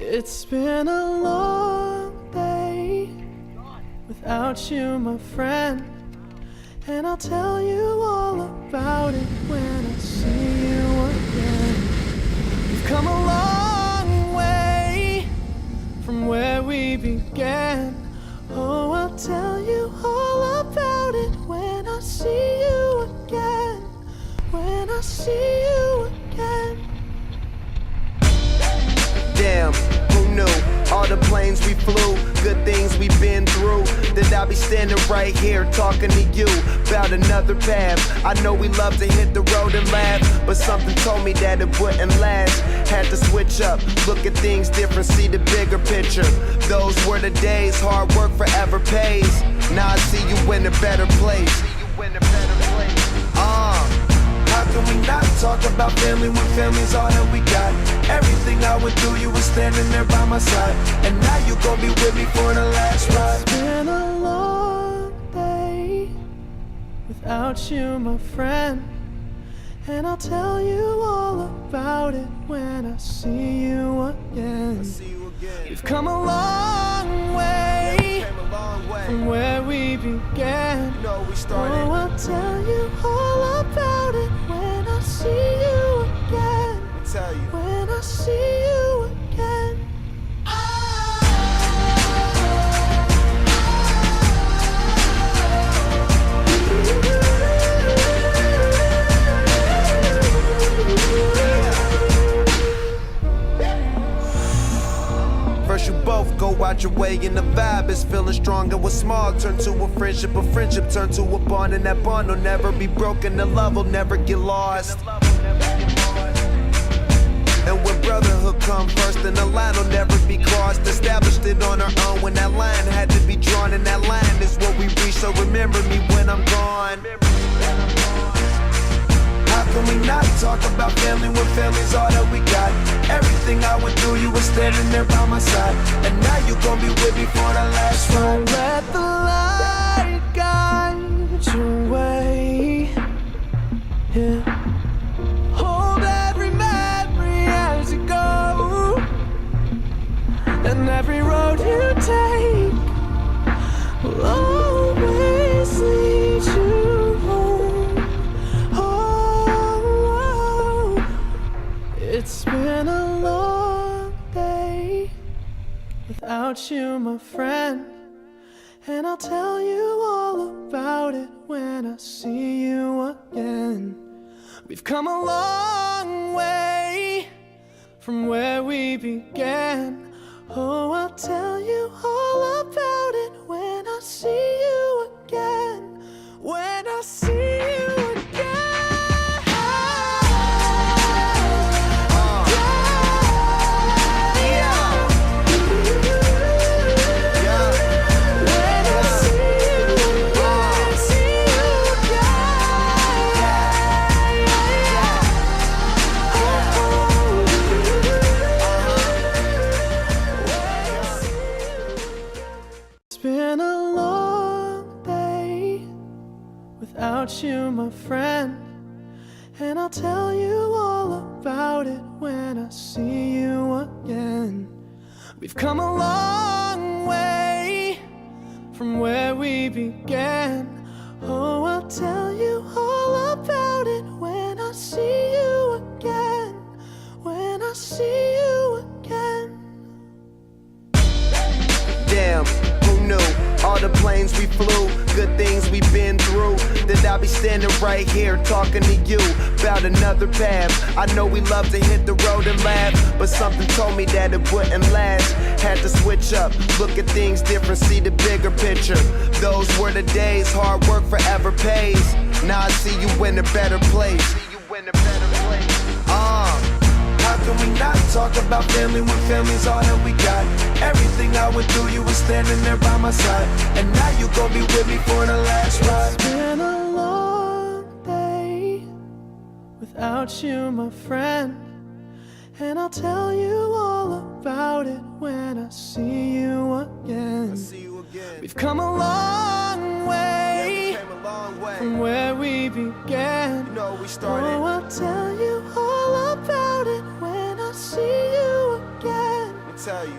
It's been a long day without you, my friend, and I'll tell you all about it when I see you again. We've come a long way from where we began. Oh, I'll tell you all about it when I see you again. When I see you again. Damn, who knew? All the planes we flew, good things we've been through. That I'll be standing right here talking to you about another path. I know we love to hit the road and laugh, but something told me that it wouldn't last. Had to switch up, look at things different, see the bigger picture. Those were the days, hard work forever pays. Now I see you in a better place. How can we not talk about family when family's all that we got? Everything I went through, you were standing there by my side, and now you gon' be with me for the last ride. It's been a long day without you, my friend, and I'll tell you all about it when I see you again. We've come a long way from where we began. Oh, I'll tell you all about it when I see you again. When I see you again. go out your way and the vibe is feeling strong. And what's small turn to a friendship turn to a bond, and that bond will never be broken, the love will never get lost. And when brotherhood come first, then the line will never be crossed. Established it on our own when that line had to be drawn, and that line is what we reach, so remember me when I'm gone. How can we not talk about family when family's all that we got? Everything I went through, you were standing there by my side, and now you gon' be with me for the last ride. Don't let the light guide your way. Yeah. Hold every memory as you go, and every road you take will always lead you home. Oh, it's been a long day without you, my friend, and I'll tell you all about it when I see you again. We've come a long way from where we began. Oh, I'll tell you all about it when I see you again. When I see you again. When I see you again, see you It's been a long day without you, my friend, and I'll tell you all about it when I see you again. We've come a long way from where we began. Oh, I'll tell you all about it when I see you again. When I see you again. Damn, who knew? All the planes we flew, good things we've been through, that I'll be standing right here talking to you about another path. I know we love to hit the road and laugh, but something told me that it wouldn't last. Had to switch up, look at things different, see the bigger picture. Those were the days, hard work forever pays. Now I see you in a better place. How can we not talk about family when family's all that we got? Everything I went through, you were standing there by my side, and now you gon' be with me for the last ride. It's been a long day without you, my friend, and I'll tell you all about it when I see you again. We've come a long way from where we began. You know we started. Oh, I'll tell you all about it when I see you again. Let me tell you.